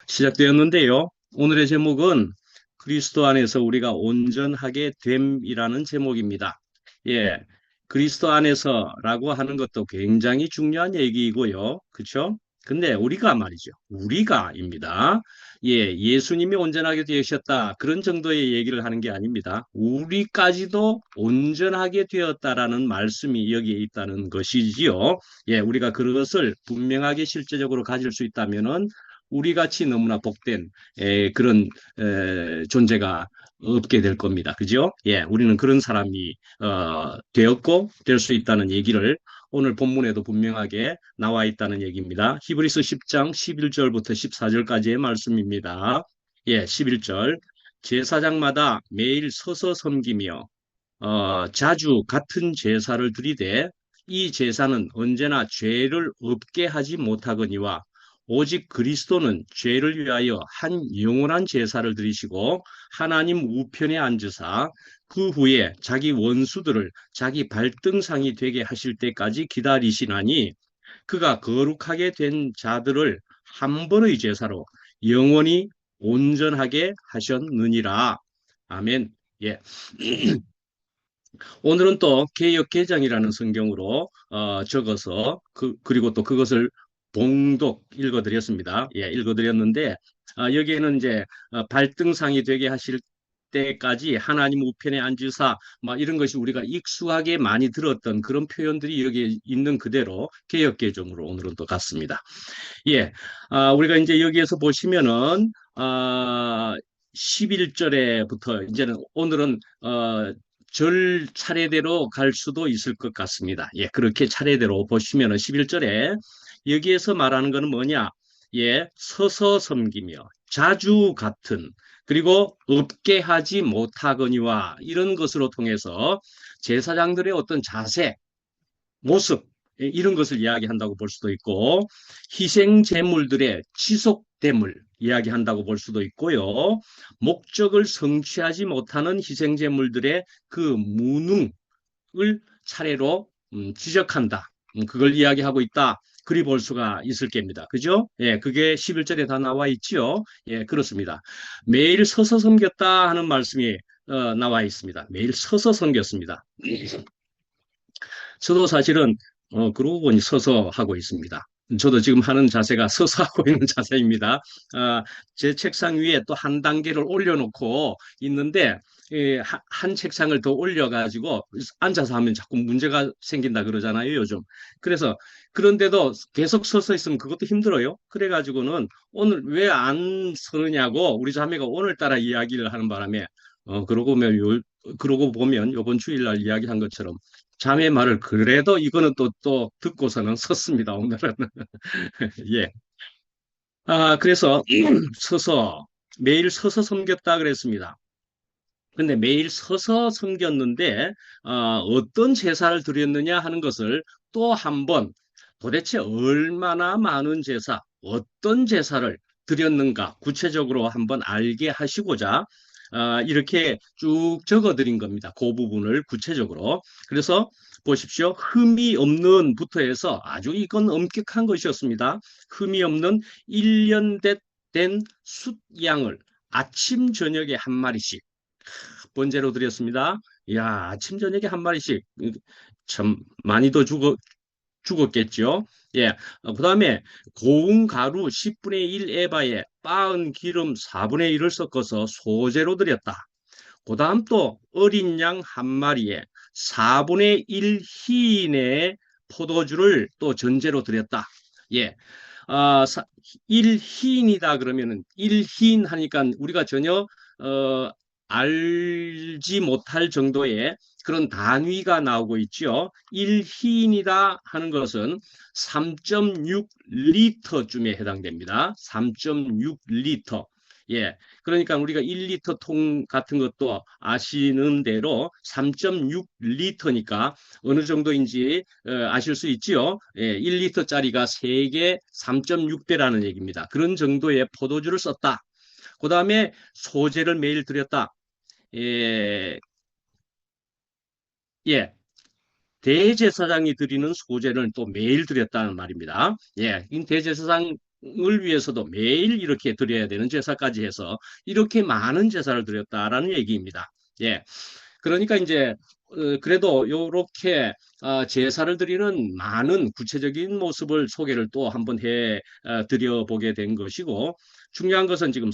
시작되었는데요. 오늘의 제목은 그리스도 안에서 우리가 온전하게 됨이라는 제목입니다. 예, 그리스도 안에서라고 하는 것도 굉장히 중요한 얘기이고요. 그렇죠? 근데 우리가 말이죠. 우리가입니다. 예, 예수님이 온전하게 되셨다. 그런 정도의 얘기를 하는 게 아닙니다. 우리까지도 온전하게 되었다라는 말씀이 여기에 있다는 것이지요. 예, 우리가 그것을 분명하게 실제적으로 가질 수 있다면은 우리 같이 너무나 복된 그런 존재가 없게 될 겁니다. 그죠? 예, 우리는 그런 사람이 되었고 될 수 있다는 얘기를 오늘 본문에도 분명하게 나와 있다는 얘기입니다. 히브리서 10장 11절부터 14절까지의 말씀입니다. 예, 11절. 제사장마다 매일 서서 섬기며 자주 같은 제사를 드리되 이 제사는 언제나 죄를 없게 하지 못하거니와 오직 그리스도는 죄를 위하여 한 영원한 제사를 드리시고 하나님 우편에 앉으사 그 후에 자기 원수들을 자기 발등상이 되게 하실 때까지 기다리시나니 그가 거룩하게 된 자들을 한 번의 제사로 영원히 온전하게 하셨느니라. 아멘. 예. 오늘은 또 개역개정이라는 성경으로 적어서 그리고 또 그것을 봉독 읽어드렸습니다. 예, 읽어드렸는데 여기에는 이제 발등상이 되게 하실 때까지 하나님 우편에 앉으사 막 이런 것이 우리가 익숙하게 많이 들었던 그런 표현들이 여기에 있는 그대로 개역개정으로 오늘은 또 갔습니다. 예, 우리가 이제 여기에서 보시면은 11절에부터 이제는 오늘은 절 차례대로 갈 수도 있을 것 같습니다. 예, 그렇게 차례대로 보시면은 11절에 여기에서 말하는 것은 뭐냐? 예, 서서 섬기며 자주 같은 그리고 없게 하지 못하거니와 이런 것으로 통해서 제사장들의 어떤 자세, 모습 이런 것을 이야기한다고 볼 수도 있고 희생 제물들의 지속됨을 이야기한다고 볼 수도 있고요. 목적을 성취하지 못하는 희생 제물들의 그 무능을 차례로 지적한다. 그걸 이야기하고 있다. 그리 볼 수가 있을 겁니다. 그죠? 예, 그게 11절에 다 나와 있죠. 예, 그렇습니다. 매일 서서 섬겼다 하는 말씀이 나와 있습니다. 매일 서서 섬겼습니다. 저도 사실은 그러고 보니 서서 하고 있습니다. 저도 지금 하는 자세가 서서 하고 있는 자세입니다. 제 책상 위에 또 한 단계를 올려놓고 있는데 한 책상을 더 올려가지고 앉아서 하면 자꾸 문제가 생긴다 그러잖아요, 요즘. 그래서 그런데도 계속 서서 있으면 그것도 힘들어요. 그래가지고는 오늘 왜 안 서느냐고 우리 자매가 오늘따라 이야기를 하는 바람에 그러고 보면 요번 주일날 이야기한 것처럼 자매 말을 그래도 이거는 또 듣고서는 섰습니다, 오늘은. 예. 그래서 서서, 매일 서서 섬겼다 그랬습니다. 근데 매일 서서 섬겼는데, 어떤 제사를 드렸느냐 하는 것을 또 한 번 도대체 얼마나 많은 제사, 어떤 제사를 드렸는가 구체적으로 한번 알게 하시고자 이렇게 쭉 적어드린 겁니다. 그 부분을 구체적으로. 그래서 보십시오. 흠이 없는 부터 해서 아주 이건 엄격한 것이었습니다. 흠이 없는 1년 된 숫양을 아침 저녁에 한 마리씩 번제로 드렸습니다. 야, 아침 저녁에 한 마리씩 참 많이 더 죽었겠죠. 예. 그다음에 고운 가루 10분의 1 에바에 빻은 기름 4분의 1을 섞어서 소재로 드렸다. 그다음 또 어린 양 한 마리에 4분의 1 희인의 포도주를 또 전제로 드렸다. 예. 1희인이다 그러면은 1희인 하니까 우리가 전혀 어, 알지 못할 정도의 그런 단위가 나오고 있죠. 1희인이다 하는 것은 3.6리터쯤에 해당됩니다. 3.6리터. 예. 그러니까 우리가 1리터 통 같은 것도 아시는 대로 3.6리터니까 어느 정도인지 아실 수 있지요. 예, 1리터짜리가 3개 3.6배라는 얘기입니다. 그런 정도의 포도주를 썼다. 그 다음에 소재를 매일 드렸다. 예, 예, 대제사장이 드리는 소재를 또 매일 드렸다는 말입니다. 예, 이 대제사장 위해서도 매일 이렇게 드려야 되는 제사까지 해서 이렇게 많은 제사를 드렸다라는 얘기입니다. 예. 그러니까 이제 그래도 요렇게 제사를 드리는 많은 구체적인 모습을 소개를 또 한번 해 드려보게 된 것이고, 중요한 것은 지금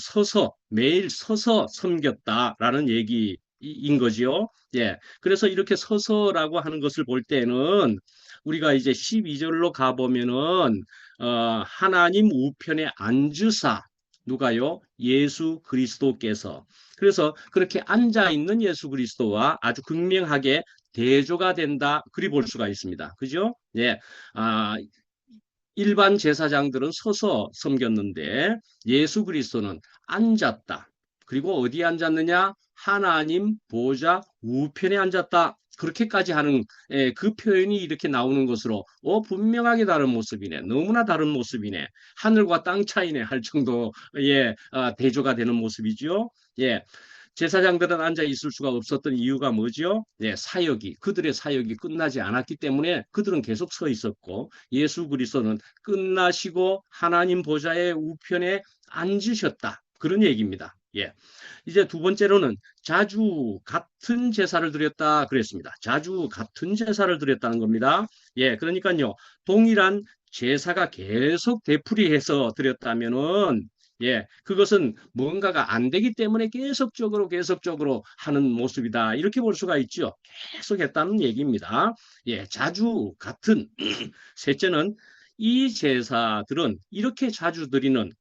매일 서서 섬겼다라는 얘기인 거지요. 예. 그래서 이렇게 서서라고 하는 것을 볼 때는 우리가 이제 12절로 가보면은 하나님 우편에 앉으사, 누가요? 예수 그리스도께서. 그래서 그렇게 앉아 있는 예수 그리스도와 아주 극명하게 대조가 된다. 그리 볼 수가 있습니다. 그죠? 예. 아, 일반 제사장들은 서서 섬겼는데 예수 그리스도는 앉았다. 그리고 어디에 앉았느냐? 하나님 보좌 우편에 앉았다. 그렇게까지 하는 그 표현이 이렇게 나오는 것으로 분명하게 다른 모습이네. 너무나 다른 모습이네. 하늘과 땅 차이네 할 정도의 대조가 되는 모습이죠. 예. 제사장들은 앉아 있을 수가 없었던 이유가 뭐죠? 네, 그들의 사역이 끝나지 않았기 때문에 그들은 계속 서 있었고, 예수 그리스도는 끝나시고 하나님 보좌의 우편에 앉으셨다. 그런 얘기입니다. 예. 이제 두 번째로는 자주 같은 제사를 드렸다 그랬습니다. 자주 같은 제사를 드렸다는 겁니다. 예, 그러니까요. 동일한 제사가 계속 되풀이해서 드렸다면은 그것은 뭔가가 안 되기 때문에 계속적으로 하는 모습이다. 이렇게 볼 수가 있죠. 계속 했다는 얘기입니다. 예, 자주 같은. 셋째는 이 제사들은 이렇게 자주 드리는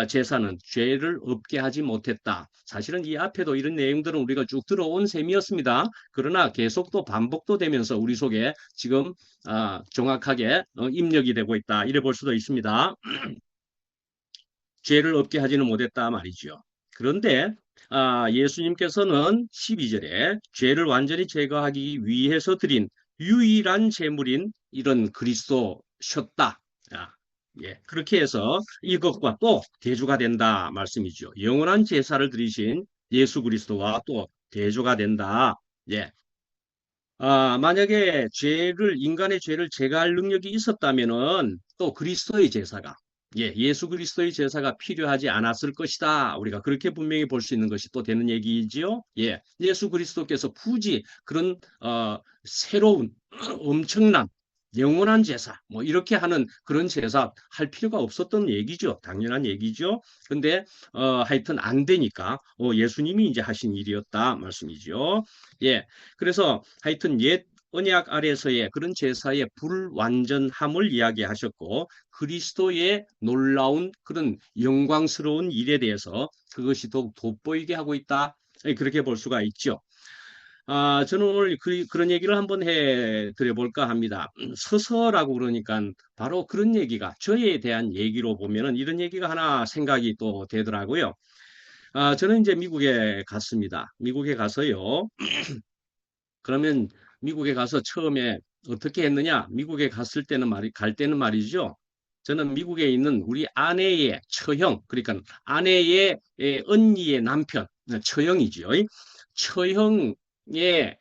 제사는 죄를 없게 하지 못했다. 사실은 이 앞에도 이런 내용들은 우리가 쭉 들어온 셈이었습니다. 그러나 계속 또 반복도 되면서 우리 속에 지금 정확하게 입력이 되고 있다. 이래 볼 수도 있습니다. 죄를 없게 하지는 못했다 말이죠. 그런데 예수님께서는 12절에 죄를 완전히 제거하기 위해서 드린 유일한 제물인 이런 그리스도셨다. 예, 그렇게 해서 이것과 또 대조가 된다 말씀이죠. 영원한 제사를 드리신 예수 그리스도와 또 대조가 된다. 예. 만약에 인간의 죄를 제거할 능력이 있었다면은 또 그리스도의 제사가, 예수 그리스도의 제사가 필요하지 않았을 것이다. 우리가 그렇게 분명히 볼 수 있는 것이 또 되는 얘기지요. 예수 그리스도께서 굳이 그런, 새로운, 엄청난, 영원한 제사, 뭐, 이렇게 하는 그런 제사 할 필요가 없었던 얘기죠. 당연한 얘기죠. 근데, 하여튼 안 되니까, 예수님이 이제 하신 일이었다. 말씀이죠. 예. 그래서 하여튼 옛 언약 아래서의 그런 제사의 불완전함을 이야기하셨고 그리스도의 놀라운 그런 영광스러운 일에 대해서 그것이 더욱 돋보이게 하고 있다. 그렇게 볼 수가 있죠. 저는 오늘 그런 얘기를 한번 해 드려볼까 합니다. 서서라고 그러니까 바로 그런 얘기가 저에 대한 얘기로 보면은 이런 얘기가 하나 생각이 또 되더라고요. 저는 이제 미국에 갔습니다. 미국에 가서요. 그러면 미국에 가서 처음에 어떻게 했느냐? 미국에 갈 때는 말이죠. 저는 미국에 있는 우리 아내의 처형, 그러니까 아내의 언니의 남편, 처형이죠. 처형의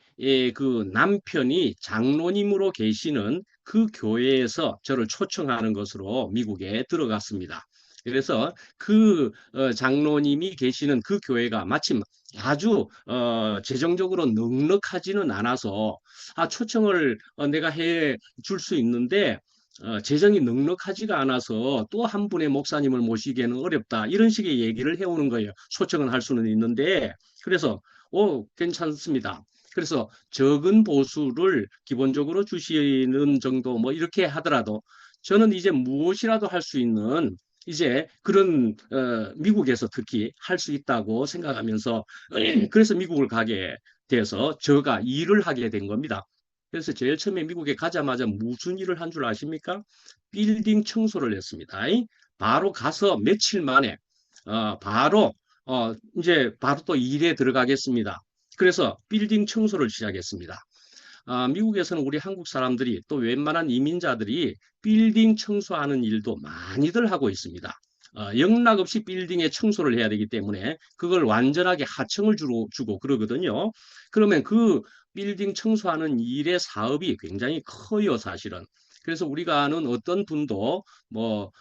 그 남편이 장로님으로 계시는 그 교회에서 저를 초청하는 것으로 미국에 들어갔습니다. 그래서 그 장로님이 계시는 그 교회가 마침 아주 재정적으로 넉넉하지는 않아서 초청을 내가 해 줄 수 있는데 재정이 넉넉하지가 않아서 또 한 분의 목사님을 모시기에는 어렵다. 이런 식의 얘기를 해오는 거예요. 초청은 할 수는 있는데 그래서 괜찮습니다. 그래서 적은 보수를 기본적으로 주시는 정도 뭐 이렇게 하더라도 저는 이제 무엇이라도 할 수 있는 이제 그런 미국에서 특히 할 수 있다고 생각하면서 그래서 미국을 가게 돼서 저가 일을 하게 된 겁니다. 그래서 제일 처음에 미국에 가자마자 무슨 일을 한 줄 아십니까? 빌딩 청소를 했습니다. 바로 가서 며칠 만에 바로 이제 바로 또 일에 들어가겠습니다. 그래서 빌딩 청소를 시작했습니다. 미국에서는 우리 한국 사람들이 또 웬만한 이민자들이 빌딩 청소하는 일도 많이들 하고 있습니다. 영락없이 빌딩에 청소를 해야 되기 때문에 그걸 완전하게 하청을 주고 그러거든요. 그러면 그 빌딩 청소하는 일의 사업이 굉장히 커요, 사실은. 그래서 우리가 아는 어떤 분도 뭐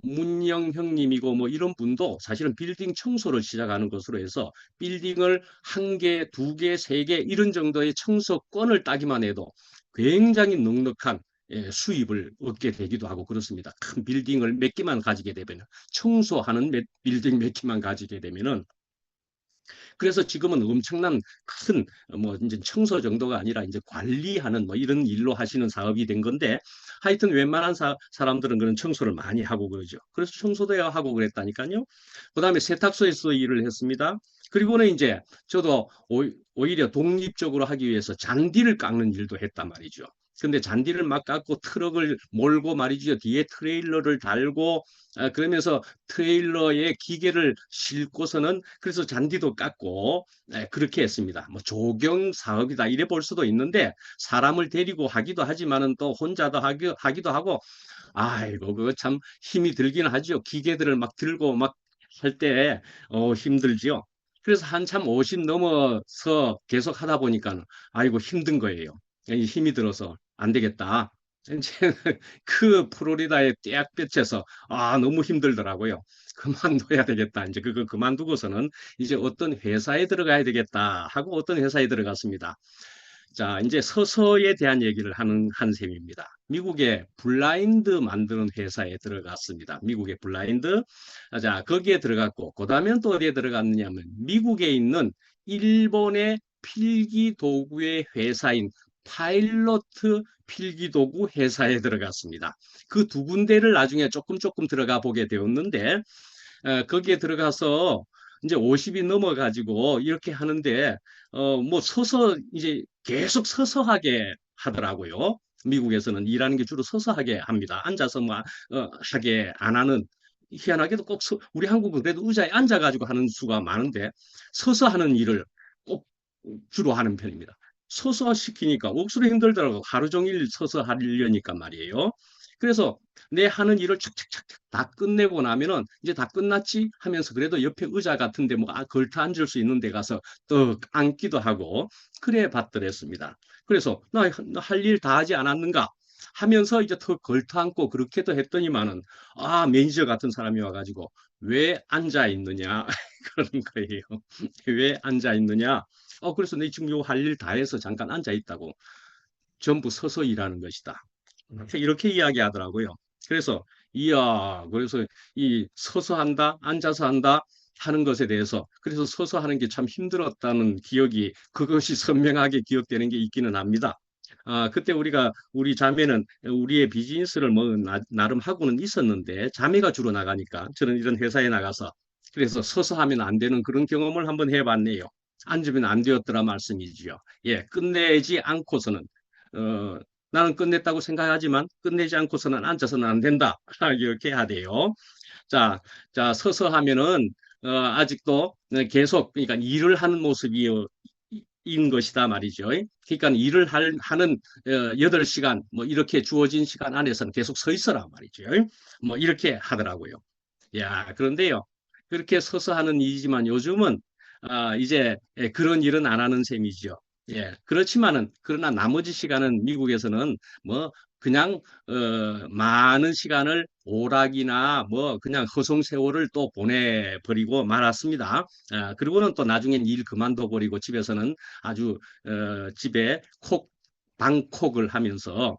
문영 형님이고 뭐 이런 분도 사실은 빌딩 청소를 시작하는 것으로 해서 빌딩을 한 개, 두 개, 세 개 이런 정도의 청소권을 따기만 해도 굉장히 넉넉한 수입을 얻게 되기도 하고 그렇습니다. 큰 빌딩을 몇 개만 가지게 되면 청소하는 빌딩 몇 개만 가지게 되면은 그래서 지금은 엄청난 큰 뭐 이제 청소 정도가 아니라 이제 관리하는 뭐 이런 일로 하시는 사업이 된 건데 하여튼 웬만한 사람들은 그런 청소를 많이 하고 그러죠. 그래서 청소도 하고 그랬다니까요. 그다음에 세탁소에서 일을 했습니다. 그리고는 이제 저도 오히려 독립적으로 하기 위해서 잔디를 깎는 일도 했단 말이죠. 근데 잔디를 막 깎고 트럭을 몰고 말이죠. 뒤에 트레일러를 달고 그러면서 트레일러에 기계를 싣고서는 그래서 잔디도 깎고 그렇게 했습니다. 뭐 조경 사업이다 이래 볼 수도 있는데 사람을 데리고 하기도 하지만은 또 혼자도 하기도 하고 아이고 그거 참 힘이 들긴 하죠. 기계들을 막 들고 막 할 때 힘들지요. 그래서 한참 50 넘어서 계속 하다 보니까 아이고 힘든 거예요. 힘이 들어서 안 되겠다. 이제 그 플로리다의 떼약볕에서 너무 힘들더라고요. 그만둬야 되겠다. 이제 그거 그만두고서는 이제 어떤 회사에 들어가야 되겠다 하고 어떤 회사에 들어갔습니다. 자, 이제 서서에 대한 얘기를 하는 한 셈입니다. 미국의 블라인드 만드는 회사에 들어갔습니다. 미국의 블라인드. 자, 거기에 들어갔고, 그 다음엔 또 어디에 들어갔느냐면, 미국에 있는 일본의 필기 도구의 회사인 파일로트 필기도구 회사에 들어갔습니다. 그 두 군데를 나중에 조금 들어가 보게 되었는데, 거기에 들어가서 이제 50이 넘어가지고 이렇게 하는데, 뭐 이제 계속 서서 하게 하더라고요. 미국에서는 일하는 게 주로 서서 하게 합니다. 앉아서 뭐, 하게 안 하는, 희한하게도 꼭 우리 한국은 그래도 의자에 앉아가지고 하는 수가 많은데, 서서 하는 일을 꼭 주로 하는 편입니다. 서서 시키니까 억수로 힘들더라고. 하루 종일 서서 하려니까 말이에요. 그래서 내 하는 일을 착착착착 다 끝내고 나면은 이제 다 끝났지 하면서 그래도 옆에 의자 같은데 뭐 걸터 앉을 수 있는 데 가서 또 앉기도 하고 그래 봤더랬습니다. 그래서 나 할 일 다 하지 않았는가 하면서 이제 더 걸터 앉고 그렇게도 했더니만은 매니저 같은 사람이 와가지고 왜 앉아 있느냐 그러는 거예요. 왜 앉아 있느냐? 그래서 내 지금 요 할 일 다 해서 잠깐 앉아 있다고. 전부 서서 일하는 것이다. 이렇게 이야기하더라고요. 그래서 그래서 이 서서 한다, 앉아서 한다 하는 것에 대해서 그래서 서서 하는 게 참 힘들었다는 기억이 그것이 선명하게 기억되는 게 있기는 합니다. 그때 우리 자매는 우리의 비즈니스를 뭐 나름 하고는 있었는데 자매가 주로 나가니까 저는 이런 회사에 나가서 그래서 서서 하면 안 되는 그런 경험을 한번 해봤네요. 앉으면 안 되었더라 말씀이지요. 예, 끝내지 않고서는 어, 나는 끝냈다고 생각하지만 끝내지 않고서는 앉아서는 안 된다. 이렇게 해야 돼요. 자, 서서 하면은 아직도 계속 그러니까 일을 하는 모습이 인 것이다 말이죠. 그러니까 일을 하는 8시간 뭐 이렇게 주어진 시간 안에서는 계속 서 있어라 말이죠. 뭐 이렇게 하더라고요. 야, 그런데요. 그렇게 서서 하는 일이지만 요즘은 이제 그런 일은 안 하는 셈이죠. 예, 그렇지만은 그러나 나머지 시간은 미국에서는 뭐 그냥 많은 시간을 오락이나 뭐 그냥 허송세월을 또 보내버리고 말았습니다. 그리고는 또 나중엔 일 그만둬 버리고 집에서는 아주 집에 방콕을 하면서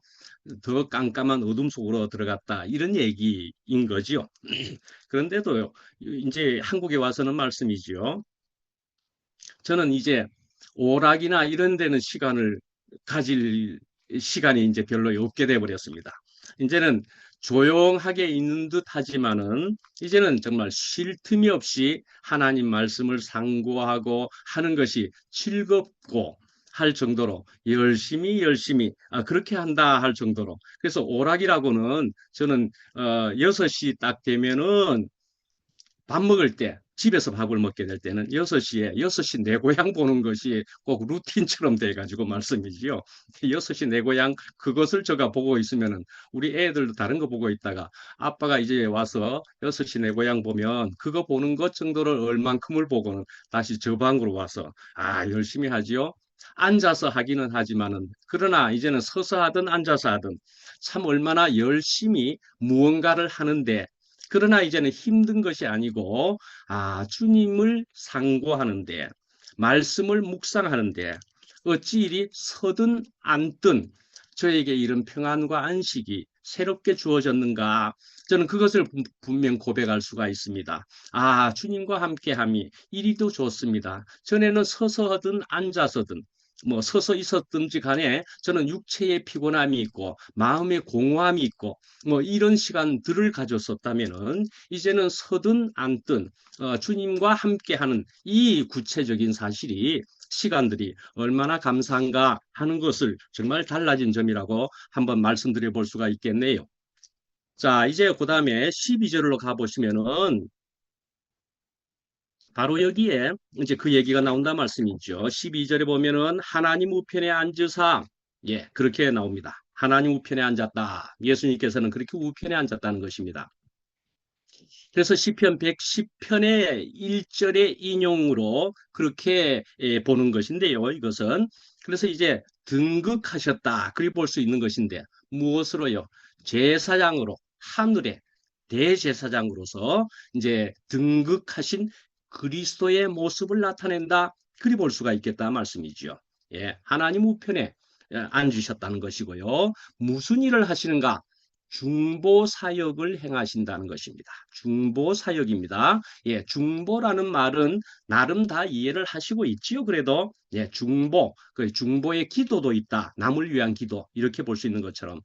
더 깜깜한 어둠 속으로 들어갔다 이런 얘기인 거지요. 그런데도 이제 한국에 와서는 말씀이지요. 저는 이제 오락이나 이런 데는 가질 시간이 이제 별로 없게 돼 버렸습니다. 이제는 조용하게 있는 듯 하지만은 이제는 정말 쉴 틈이 없이 하나님 말씀을 상고하고 하는 것이 즐겁고 할 정도로 열심히 그렇게 한다 할 정도로 그래서 오락이라고는 저는 6시 딱 되면은 밥 먹을 때 집에서 밥을 먹게 될 때는 6시 내 고향 보는 것이 꼭 루틴처럼 돼가지고 말씀이지요. 6시 내 고향 그것을 제가 보고 있으면은 우리 애들도 다른 거 보고 있다가 아빠가 이제 와서 6시 내 고향 보면 그거 보는 것 정도를 얼만큼을 보고는 다시 저 방으로 와서 열심히 하지요. 앉아서 하기는 하지만은 그러나 이제는 서서 하든 앉아서 하든 참 얼마나 열심히 무언가를 하는데 그러나 이제는 힘든 것이 아니고 주님을 상고하는데 말씀을 묵상하는데 어찌 이리 서든 앉든 저에게 이런 평안과 안식이 새롭게 주어졌는가 저는 그것을 분명 고백할 수가 있습니다. 주님과 함께함이 이리도 좋습니다. 전에는 서서 하든 앉아서든 뭐 서서 있었든지 간에 저는 육체의 피곤함이 있고 마음의 공허함이 있고 뭐 이런 시간들을 가졌었다면은 이제는 서든 앉든 주님과 함께하는 이 구체적인 사실이 시간들이 얼마나 감사한가 하는 것을 정말 달라진 점이라고 한번 말씀드려 볼 수가 있겠네요. 자, 이제 그 다음에 12절로 가보시면은 바로 여기에 이제 그 얘기가 나온다 말씀이죠. 12절에 보면은 하나님 우편에 앉으사 그렇게 나옵니다. 하나님 우편에 앉았다. 예수님께서는 그렇게 우편에 앉았다는 것입니다. 그래서 시편 110편의 1절의 인용으로 그렇게 보는 것인데요. 이것은 그래서 이제 등극하셨다. 그리 볼 수 있는 것인데 무엇으로요? 제사장으로 하늘의 대제사장으로서 이제 등극하신 그리스도의 모습을 나타낸다. 그리 볼 수가 있겠다 말씀이죠. 하나님 우편에 앉으셨다는 것이고요. 무슨 일을 하시는가? 중보 사역을 행하신다는 것입니다. 중보 사역입니다. 중보라는 말은 나름 다 이해를 하시고 있지요. 그래도 중보, 그 중보의 기도도 있다. 남을 위한 기도 이렇게 볼 수 있는 것처럼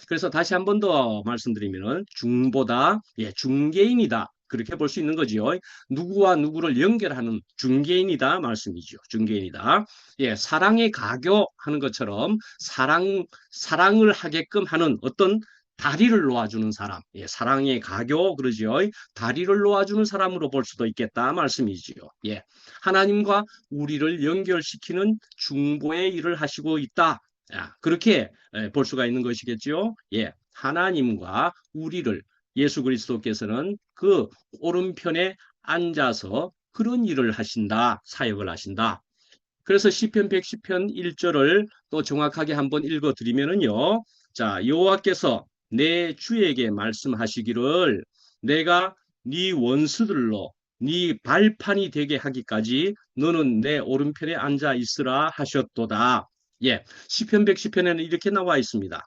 그래서 다시 한 번 더 말씀드리면은 중보다 중개인이다. 그렇게 볼 수 있는 거지요. 누구와 누구를 연결하는 중개인이다 말씀이죠. 중개인이다. 사랑의 가교하는 것처럼 사랑을 하게끔 하는 어떤 다리를 놓아주는 사람, 사랑의 가교 그러죠. 다리를 놓아주는 사람으로 볼 수도 있겠다 말씀이지요. 하나님과 우리를 연결시키는 중보의 일을 하시고 있다. 그렇게 볼 수가 있는 것이겠죠. 하나님과 우리를 예수 그리스도께서는 그 오른편에 앉아서 그런 일을 하신다, 사역을 하신다. 그래서 시편 110편 1절을 또 정확하게 한번 읽어 드리면은요. 자, 여호와께서 내 주에게 말씀하시기를 내가 네 원수들로 네 발판이 되게 하기까지 너는 내 오른편에 앉아 있으라 하셨도다. 시편 110편에는 이렇게 나와 있습니다.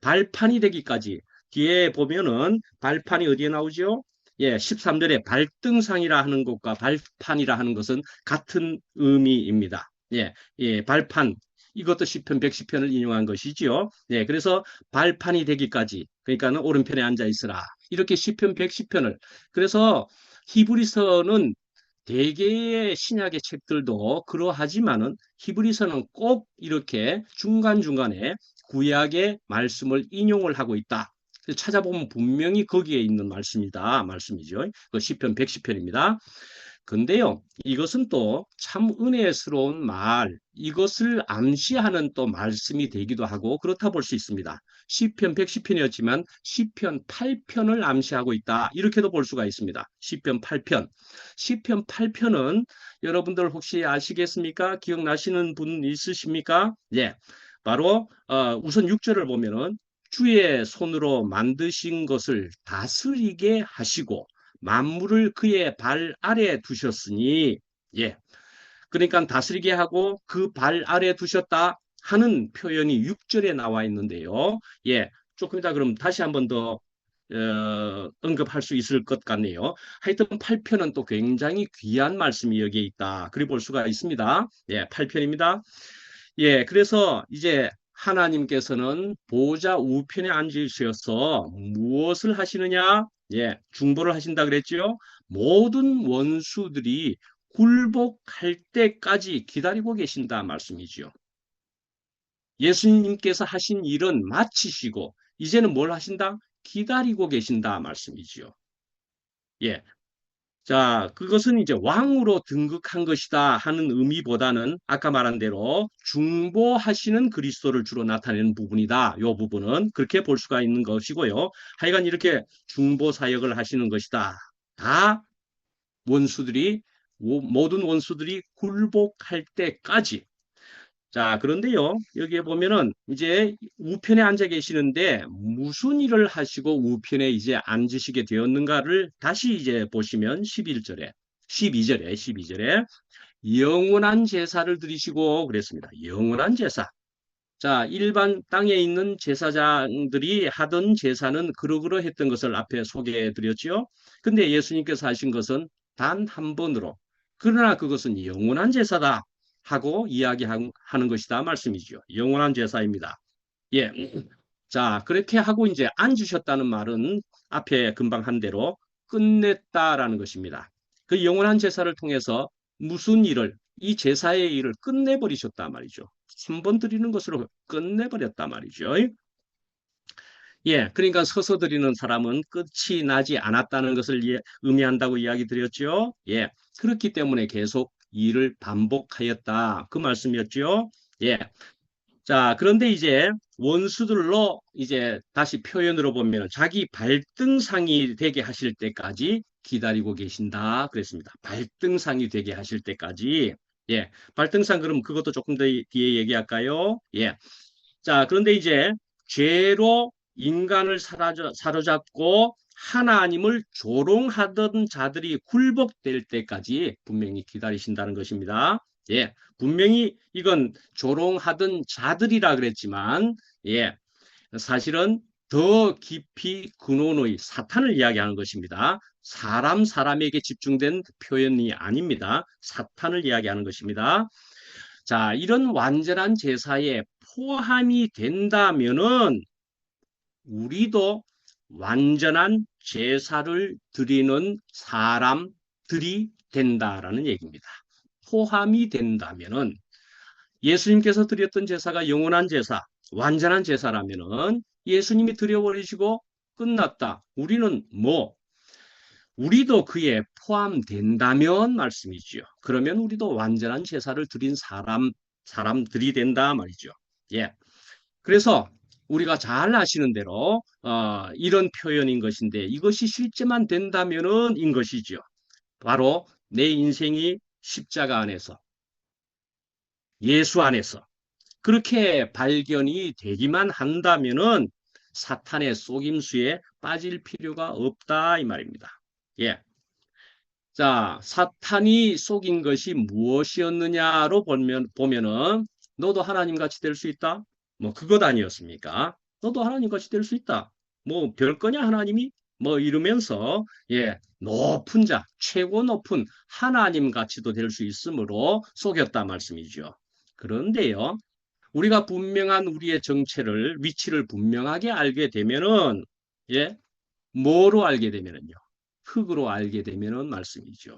발판이 되기까지 뒤에 보면은 발판이 어디에 나오죠? 13절에 발등상이라 하는 것과 발판이라 하는 것은 같은 의미입니다. 발판. 이것도 시편 110편을 인용한 것이지요. 그래서 발판이 되기까지, 그러니까는 오른편에 앉아 있으라. 이렇게 시편 110편을. 그래서 히브리서는 대개의 신약의 책들도 그러하지만은 히브리서는 꼭 이렇게 중간중간에 구약의 말씀을 인용을 하고 있다. 찾아보면 분명히 거기에 있는 말씀이죠. 그 시편 110편입니다. 근데요, 이것은 또 참 은혜스러운 말, 이것을 암시하는 또 말씀이 되기도 하고 그렇다 볼 수 있습니다. 시편 110편이었지만 시편 8편을 암시하고 있다. 이렇게도 볼 수가 있습니다. 시편 8편. 시편 8편은 여러분들 혹시 아시겠습니까? 기억나시는 분 있으십니까? 바로 우선 6절을 보면은 주의 손으로 만드신 것을 다스리게 하시고 만물을 그의 발 아래 두셨으니 그러니까 다스리게 하고 그 발 아래 두셨다 하는 표현이 6절에 나와 있는데요. 조금 이따 그럼 다시 한번 더 언급할 수 있을 것 같네요. 하여튼 8편은 또 굉장히 귀한 말씀이 여기에 있다. 그리 볼 수가 있습니다. 8편입니다. 그래서 이제 하나님께서는 보좌 우편에 앉으셔서 무엇을 하시느냐? 중보를 하신다 그랬죠? 모든 원수들이 굴복할 때까지 기다리고 계신다 말씀이죠. 예수님께서 하신 일은 마치시고 이제는 뭘 하신다? 기다리고 계신다 말씀이죠. 자, 그것은 이제 왕으로 등극한 것이다 하는 의미보다는 아까 말한 대로 중보하시는 그리스도를 주로 나타내는 부분이다. 이 부분은 그렇게 볼 수가 있는 것이고요. 하여간 이렇게 중보 사역을 하시는 것이다. 다 원수들이 모든 원수들이 굴복할 때까지 자, 그런데요, 여기에 보면은 이제 우편에 앉아 계시는데 무슨 일을 하시고 우편에 이제 앉으시게 되었는가를 다시 이제 보시면 11절에, 12절에 영원한 제사를 드리시고 그랬습니다. 영원한 제사. 자, 일반 땅에 있는 제사장들이 하던 제사는 그러그러했던 것을 앞에 소개해 드렸죠. 근데 예수님께서 하신 것은 단 한 번으로. 그러나 그것은 영원한 제사다 하고 이야기하는 것이다 말씀이죠. 영원한 제사입니다. 예. 자, 그렇게 하고 이제 앉으셨다는 말은 앞에 금방 한 대로 끝냈다라는 것입니다. 그 영원한 제사를 통해서 무슨 일을, 이 제사의 일을 끝내버리셨단 말이죠. 한 번 드리는 것으로 끝내버렸단 말이죠. 예, 그러니까 서서 드리는 사람은 끝이 나지 않았다는 것을 의미한다고 이야기 드렸죠. 예, 그렇기 때문에 계속 일을 반복하였다. 그 말씀이었죠. 예. 자, 그런데 이제 원수들로 이제 다시 표현으로 보면 자기 발등상이 되게 하실 때까지 기다리고 계신다. 그랬습니다. 발등상이 되게 하실 때까지. 예. 발등상 그럼 그것도 조금 더 뒤에 얘기할까요? 예. 자, 그런데 이제 죄로 인간을 사로잡고 하나님을 조롱하던 자들이 굴복될 때까지 분명히 기다리신다는 것입니다. 예, 분명히 이건 조롱하던 자들이라 그랬지만, 예, 사실은 더 깊이 근원의 사탄을 이야기하는 것입니다. 사람에게 집중된 표현이 아닙니다. 사탄을 이야기하는 것입니다. 자, 이런 완전한 제사에 포함이 된다면은 우리도 완전한 제사를 드리는 사람들이 된다라는 얘기입니다. 포함이 된다면은 예수님께서 드렸던 제사가 영원한 제사, 완전한 제사라면은 예수님이 드려버리시고 끝났다. 우리는 뭐 우리도 그에 포함된다면 말씀이지요. 그러면 우리도 완전한 제사를 드린 사람들이 된다 말이죠. 예. 그래서 우리가 잘 아시는 대로 이런 표현인 것인데 이것이 실제만 된다면은 인 것이죠. 바로 내 인생이 십자가 안에서 예수 안에서 그렇게 발견이 되기만 한다면은 사탄의 속임수에 빠질 필요가 없다 이 말입니다. 예. 자, 사탄이 속인 것이 무엇이었느냐로 보면은 너도 하나님 같이 될 수 있다. 뭐 그것 아니었습니까? 너도 하나님 같이 될 수 있다. 뭐 별거냐 하나님이? 뭐 이러면서 예, 높은 자, 최고 높은 하나님 같이도 될 수 있으므로 속였다 말씀이죠. 그런데요. 우리가 분명한 우리의 정체를 위치를 분명하게 알게 되면은 예, 뭐로 알게 되면은요. 흙으로 알게 되면은 말씀이죠.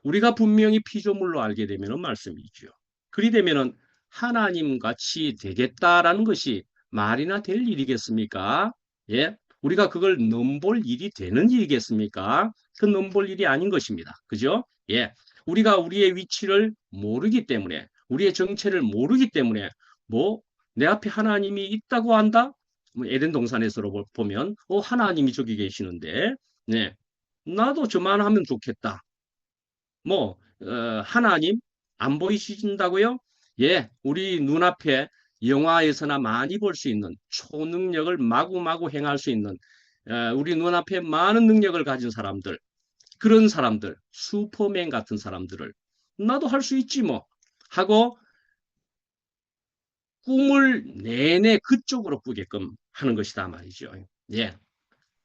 우리가 분명히 피조물로 알게 되면은 말씀이죠. 그리 되면은 하나님 같이 되겠다라는 것이 말이나 될 일이겠습니까? 예? 우리가 그걸 넘볼 일이 되는 일이겠습니까? 그 넘볼 일이 아닌 것입니다. 그죠? 예. 우리가 우리의 위치를 모르기 때문에, 우리의 정체를 모르기 때문에, 뭐, 내 앞에 하나님이 있다고 한다? 뭐 에덴 동산에서 보면, 하나님이 저기 계시는데, 네. 나도 저만 하면 좋겠다. 뭐 하나님 안 보이신다고요? 예, 우리 눈앞에 영화에서나 많이 볼 수 있는 초능력을 마구마구 행할 수 있는 우리 눈앞에 많은 능력을 가진 사람들, 그런 사람들, 슈퍼맨 같은 사람들을 나도 할 수 있지 뭐 하고 꿈을 내내 그쪽으로 꾸게끔 하는 것이다 말이죠. 예.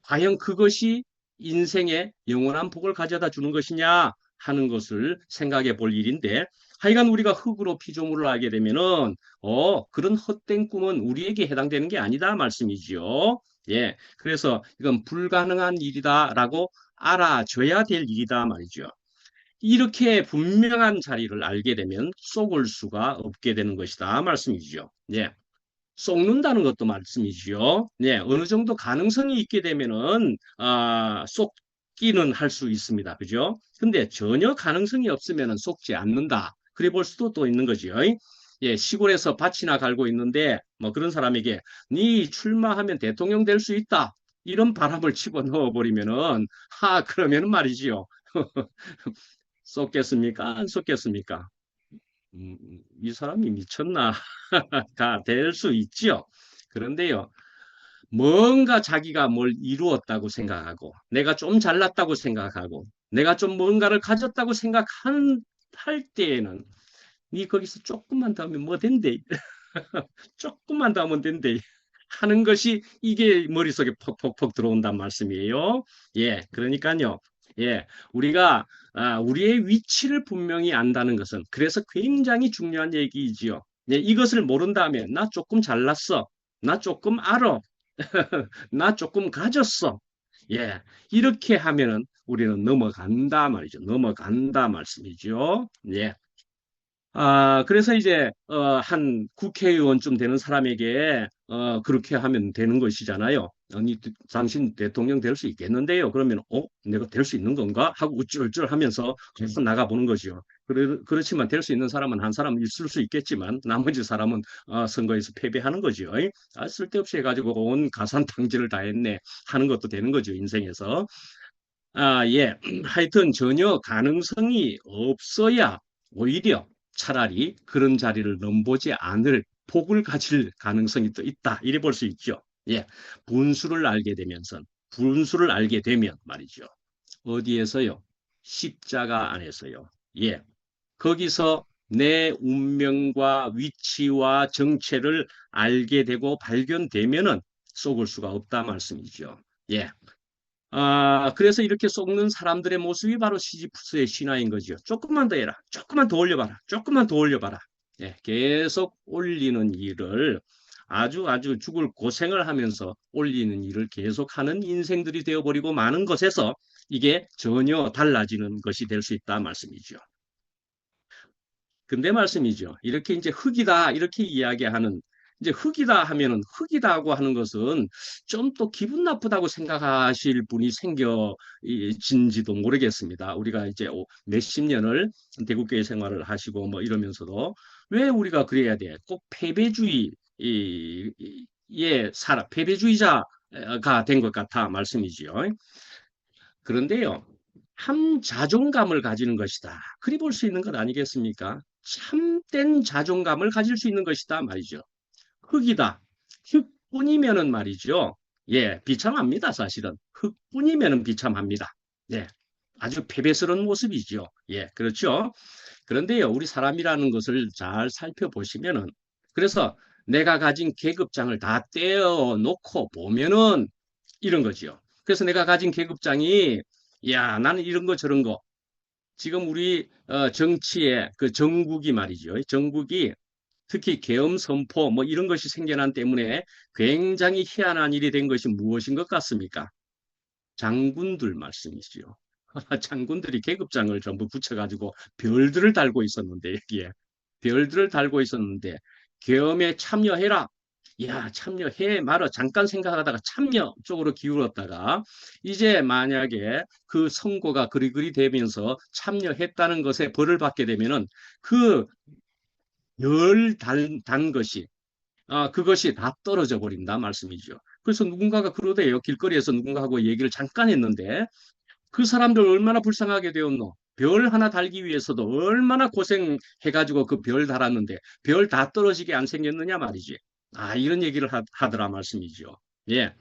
과연 그것이 인생의 영원한 복을 가져다 주는 것이냐 하는 것을 생각해 볼 일인데 하여간 우리가 흙으로 피조물을 알게 되면은 그런 헛된 꿈은 우리에게 해당되는 게 아니다 말씀이지요. 예. 그래서 이건 불가능한 일이다라고 알아줘야 될 일이다 말이죠. 이렇게 분명한 자리를 알게 되면 속을 수가 없게 되는 것이다 말씀이죠. 예. 속는다는 것도 말씀이지요. 네, 어느 정도 가능성이 있게 되면은 속기는 할 수 있습니다. 그죠? 근데 전혀 가능성이 없으면은 속지 않는다. 그래 볼 수도 또 있는 거지요. 예, 시골에서 밭이나 갈고 있는데 뭐 그런 사람에게 네 출마하면 대통령 될 수 있다. 이런 바람을 집어넣어 버리면은 그러면은 말이지요. 속겠습니까? 안 속겠습니까? 이 사람이 미쳤나? 가 될 수 있지요. 그런데요, 뭔가 자기가 뭘 이루었다고 생각하고, 내가 좀 잘났다고 생각하고, 내가 좀 뭔가를 가졌다고 할 때에는, 니 거기서 조금만 더 하면 뭐 된대. 조금만 더 하면 된대. 하는 것이 이게 머릿속에 퍽퍽퍽 들어온단 말씀이에요. 예, 그러니까요. 예, 우리가 우리의 위치를 분명히 안다는 것은 그래서 굉장히 중요한 얘기이지요. 예, 이것을 모른다면 나 조금 잘났어. 나 조금 알아. 나 조금 가졌어. 예, 이렇게 하면은 우리는 넘어간다 말이죠. 넘어간다 말씀이죠. 예. 그래서 이제, 한 국회의원쯤 되는 사람에게, 그렇게 하면 되는 것이잖아요. 아니, 당신 대통령 될 수 있겠는데요? 그러면, 내가 될 수 있는 건가? 하고 우쭐우쭐 하면서 계속 나가보는 거죠. 그렇지만 될 수 있는 사람은 한 사람 있을 수 있겠지만, 나머지 사람은, 선거에서 패배하는 거죠. 쓸데없이 해가지고 온 가산탕질을 다 했네. 하는 것도 되는 거죠, 인생에서. 예. 하여튼 전혀 가능성이 없어야 오히려 차라리 그런 자리를 넘보지 않을 복을 가질 가능성이 또 있다. 이래 볼 수 있죠. 예. 분수를 알게 되면서, 분수를 알게 되면 말이죠. 어디에서요? 십자가 안에서요. 예. 거기서 내 운명과 위치와 정체를 알게 되고 발견되면은 속을 수가 없다 말씀이죠. 예. 그래서 이렇게 속는 사람들의 모습이 바로 시지프스의 신화인 거죠. 조금만 더 해라. 조금만 더 올려봐라. 조금만 더 올려봐라. 예, 계속 올리는 일을 아주 죽을 고생을 하면서 올리는 일을 계속하는 인생들이 되어버리고 마는 것에서 이게 전혀 달라지는 것이 될 수 있다 말씀이죠. 근데 말씀이죠. 이렇게 이제 흙이다 이렇게 이야기하는 이제 흙이다 하면은 흙이다고 하는 것은 좀 또 기분 나쁘다고 생각하실 분이 생겨진지도 모르겠습니다. 우리가 이제 몇십 년을 대국교회 생활을 하시고 뭐 이러면서도 왜 우리가 그래야 돼? 꼭 패배주의자가 된 것 같아 말씀이지요. 그런데요, 참 자존감을 가지는 것이다. 그리 볼 수 있는 것 아니겠습니까? 참된 자존감을 가질 수 있는 것이다 말이죠. 흙이다. 흙뿐이면은 말이죠. 예, 비참합니다, 사실은. 흙뿐이면은 비참합니다. 예, 아주 패배스러운 모습이죠. 예, 그렇죠. 그런데요, 우리 사람이라는 것을 잘 살펴보시면은, 그래서 내가 가진 계급장을 다 떼어 놓고 보면은 이런 거지요. 그래서 내가 가진 계급장이, 야, 나는 이런 거 저런 거. 지금 우리 정치의 그 정국이 말이죠. 정국이 특히 계엄 선포 뭐 이런 것이 생겨난 때문에 굉장히 희한한 일이 된 것이 무엇인 것 같습니까? 장군들 말씀이지요. 장군들이 계급장을 전부 붙여가지고 별들을 달고 있었는데 여기에 별들을 달고 있었는데 계엄에 참여해라. 야, 참여해 말아. 잠깐 생각하다가 참여 쪽으로 기울었다가 이제 만약에 그 선고가 그리그리 되면서 참여했다는 것에 벌을 받게 되면은 그 단 것이 그것이 다 떨어져 버린다 말씀이죠. 그래서 누군가가 그러대요. 길거리에서 누군가하고 얘기를 잠깐 했는데 그 사람들 얼마나 불쌍하게 되었노? 별 하나 달기 위해서도 얼마나 고생해가지고 그 별 달았는데 별 다 떨어지게 안 생겼느냐 말이지. 이런 얘기를 하더라 말씀이죠. 예.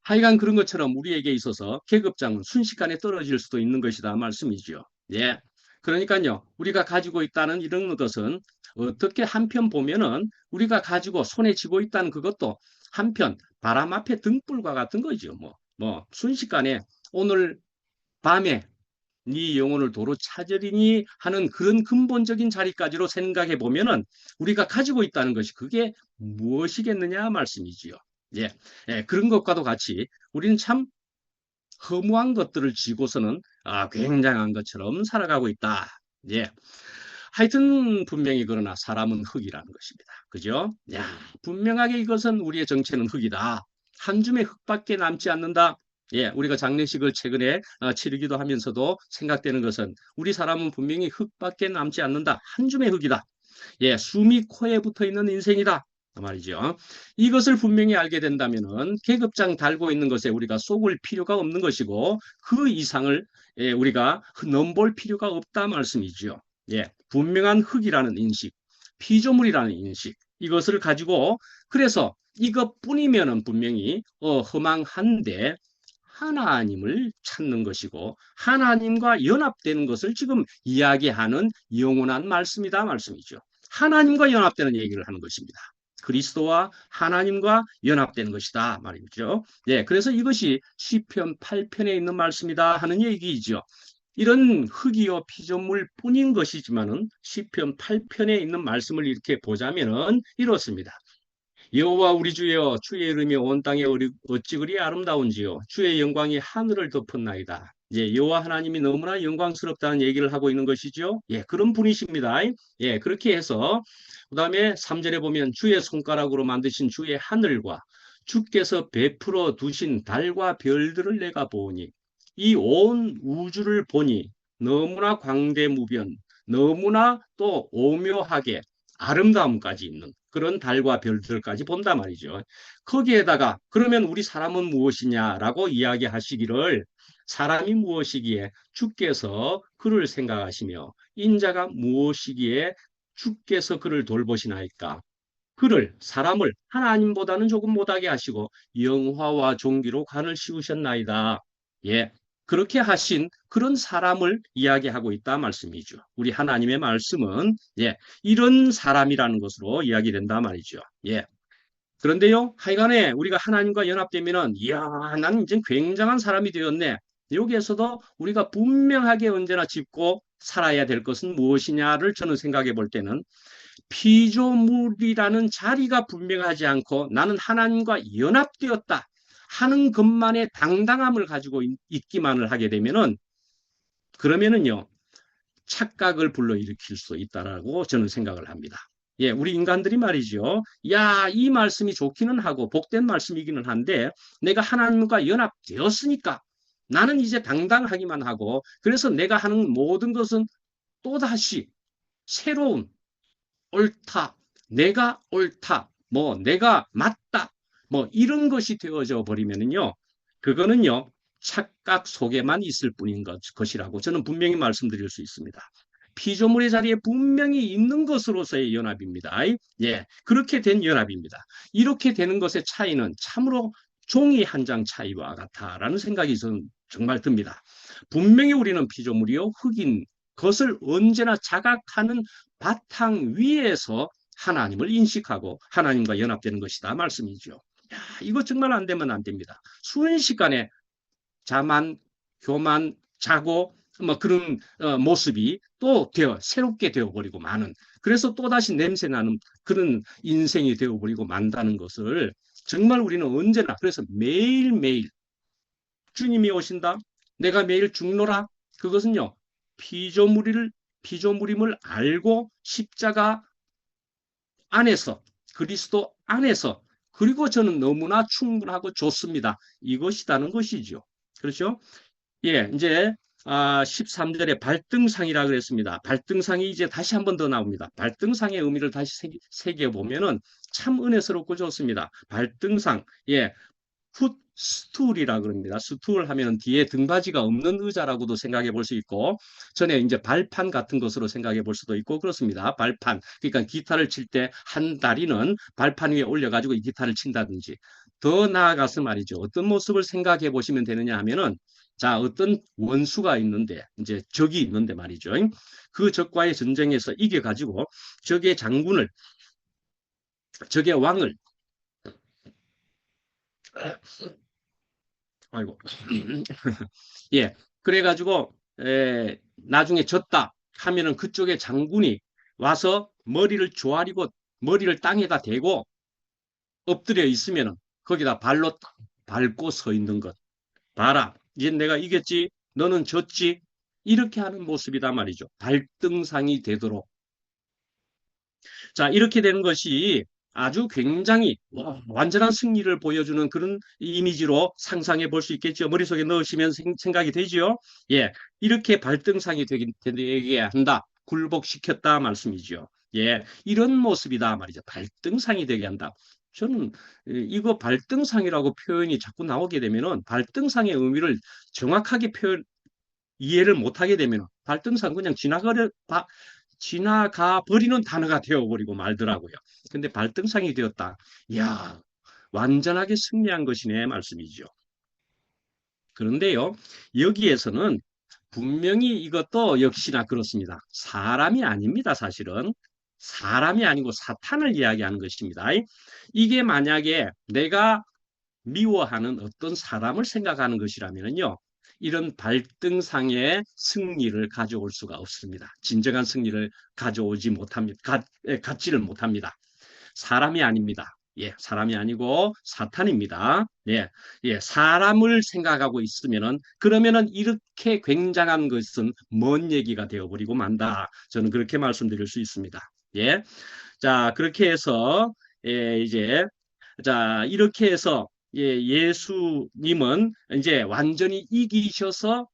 하여간 그런 것처럼 우리에게 있어서 계급장은 순식간에 떨어질 수도 있는 것이다 말씀이죠. 예. 그러니까요, 우리가 가지고 있다는 이런 것은 어떻게 한편 보면은 우리가 가지고 손에 쥐고 있다는 그것도 한편 바람 앞에 등불과 같은 거죠. 순식간에 오늘 밤에 네 영혼을 도로 찾으리니 하는 그런 근본적인 자리까지로 생각해 보면은 우리가 가지고 있다는 것이 그게 무엇이겠느냐 말씀이지요. 예, 예, 그런 것과도 같이 우리는 참 허무한 것들을 지고서는 굉장한 것처럼 살아가고 있다. 예. 하여튼 분명히 그러나 사람은 흙이라는 것입니다. 그죠? 야, 분명하게 이것은 우리의 정체는 흙이다. 한 줌의 흙밖에 남지 않는다. 예, 우리가 장례식을 최근에 치르기도 하면서도 생각되는 것은 우리 사람은 분명히 흙밖에 남지 않는다. 한 줌의 흙이다. 예, 숨이 코에 붙어 있는 인생이다. 그 말이죠. 이것을 분명히 알게 된다면은 계급장 달고 있는 것에 우리가 속을 필요가 없는 것이고 그 이상을 우리가 넘볼 필요가 없다 말씀이죠. 예, 분명한 흙이라는 인식. 피조물이라는 인식, 이것을 가지고 그래서 이것뿐이면은 분명히 허망한데 하나님을 찾는 것이고 하나님과 연합되는 것을 지금 이야기하는 영원한 말씀이다 말씀이죠. 하나님과 연합되는 얘기를 하는 것입니다. 그리스도와 하나님과 연합되는 것이다 말이죠. 예, 그래서 이것이 시편 8편에 있는 말씀이다 하는 얘기이죠. 이런 흙이요 피조물 뿐인 것이지만은 시편 8편에 있는 말씀을 이렇게 보자면은 이렇습니다. 여호와 우리 주여 주의 이름이 온 땅에 어찌 그리 아름다운지요 주의 영광이 하늘을 덮었나이다. 예, 여호와 하나님이 너무나 영광스럽다는 얘기를 하고 있는 것이죠. 예, 그런 분이십니다. 예, 그렇게 해서 그다음에 3절에 보면 주의 손가락으로 만드신 주의 하늘과 주께서 베풀어 두신 달과 별들을 내가 보니 이 온 우주를 보니 너무나 광대무변, 너무나 또 오묘하게 아름다움까지 있는 그런 달과 별들까지 본단 말이죠. 거기에다가 그러면 우리 사람은 무엇이냐라고 이야기하시기를 사람이 무엇이기에 주께서 그를 생각하시며 인자가 무엇이기에 주께서 그를 돌보시나이까. 그를 사람을 하나님보다는 조금 못하게 하시고 영화와 존귀로 관을 씌우셨나이다. 예, 그렇게 하신 그런 사람을 이야기하고 있다 말씀이죠. 우리 하나님의 말씀은 예, 이런 사람이라는 것으로 이야기된다 말이죠. 예. 그런데요, 하여간에 우리가 하나님과 연합되면은 이야, 나는 이제 굉장한 사람이 되었네. 여기에서도 우리가 분명하게 언제나 짚고 살아야 될 것은 무엇이냐를 저는 생각해 볼 때는 피조물이라는 자리가 분명하지 않고 나는 하나님과 연합되었다 하는 것만의 당당함을 가지고 있기만을 하게 되면은 그러면은요 착각을 불러일으킬 수 있다라고 저는 생각을 합니다. 예, 우리 인간들이 말이죠. 야, 이 말씀이 좋기는 하고 복된 말씀이기는 한데 내가 하나님과 연합되었으니까 나는 이제 당당하기만 하고 그래서 내가 하는 모든 것은 또다시 새로운 옳다, 내가 옳다, 뭐 내가 맞다, 뭐 이런 것이 되어져 버리면은요, 그거는요 착각 속에만 있을 뿐인 것이라고 저는 분명히 말씀드릴 수 있습니다. 피조물의 자리에 분명히 있는 것으로서의 연합입니다. 예, 그렇게 된 연합입니다. 이렇게 되는 것의 차이는 참으로 종이 한 장 차이와 같다라는 생각이 저는 정말 듭니다. 분명히 우리는 피조물이요 흙인 것을 언제나 자각하는 바탕 위에서 하나님을 인식하고 하나님과 연합되는 것이다 말씀이죠. 야, 이거 정말 안 되면 안 됩니다. 순식간에 자만, 교만, 자고 뭐 그런 모습이 또 새롭게 되어버리고 마는 그래서 또다시 냄새나는 그런 인생이 되어버리고 만다는 것을 정말 우리는 언제나 그래서 매일매일 주님이 오신다. 내가 매일 죽노라. 그것은요. 피조물임을 알고 십자가 안에서 그리스도 안에서 그리고 저는 너무나 충분하고 좋습니다. 이것이다는 것이죠. 그렇죠? 예, 이제 13절에 발등상이라 그랬습니다. 발등상이 이제 다시 한 번 더 나옵니다. 발등상의 의미를 다시 새겨보면은 참 은혜스럽고 좋습니다. 발등상, 예, 풋스툴이라 그럽니다. 스툴 하면 뒤에 등받이가 없는 의자라고도 생각해 볼 수 있고 전에 이제 발판 같은 것으로 생각해 볼 수도 있고 그렇습니다. 발판. 그러니까 기타를 칠 때 한 다리는 발판 위에 올려가지고 이 기타를 친다든지 더 나아가서 말이죠. 어떤 모습을 생각해 보시면 되느냐 하면은 자, 어떤 원수가 있는데 이제 적이 있는데 말이죠. 그 적과의 전쟁에서 이겨가지고 적의 장군을 적의 왕을 아이고. 예. 그래가지고, 나중에 졌다 하면은 그쪽에 장군이 와서 머리를 조아리고 머리를 땅에다 대고 엎드려 있으면은 거기다 발로 밟고 서 있는 것. 봐라. 이제 내가 이겼지. 너는 졌지. 이렇게 하는 모습이다 말이죠. 발등상이 되도록. 자, 이렇게 되는 것이 아주 굉장히 완전한 승리를 보여주는 그런 이미지로 상상해 볼 수 있겠죠. 머릿속에 넣으시면 생각이 되죠. 예, 이렇게 발등상이 되게 한다. 굴복시켰다 말씀이죠. 예, 이런 모습이다 말이죠. 발등상이 되게 한다. 저는 이거 발등상이라고 표현이 자꾸 나오게 되면은 발등상의 의미를 정확하게 이해를 못하게 되면 발등상 그냥 지나가 버리는 단어가 되어버리고 말더라고요. 근데 발등상이 되었다. 이야, 완전하게 승리한 것이네 말씀이죠. 그런데요, 여기에서는 분명히 이것도 역시나 그렇습니다. 사람이 아닙니다, 사실은. 사람이 아니고 사탄을 이야기하는 것입니다. 이게 만약에 내가 미워하는 어떤 사람을 생각하는 것이라면요, 이런 발등상의 승리를 가져올 수가 없습니다. 진정한 승리를 가져오지 못합니다. 갖지를 못합니다. 사람이 아닙니다. 예, 사람이 아니고 사탄입니다. 예, 예, 사람을 생각하고 있으면은 그러면은 이렇게 굉장한 것은 먼 얘기가 되어버리고 만다. 저는 그렇게 말씀드릴 수 있습니다. 예, 자 그렇게 해서 이제 자 이렇게 해서 예수님은 이제 완전히 이기셔서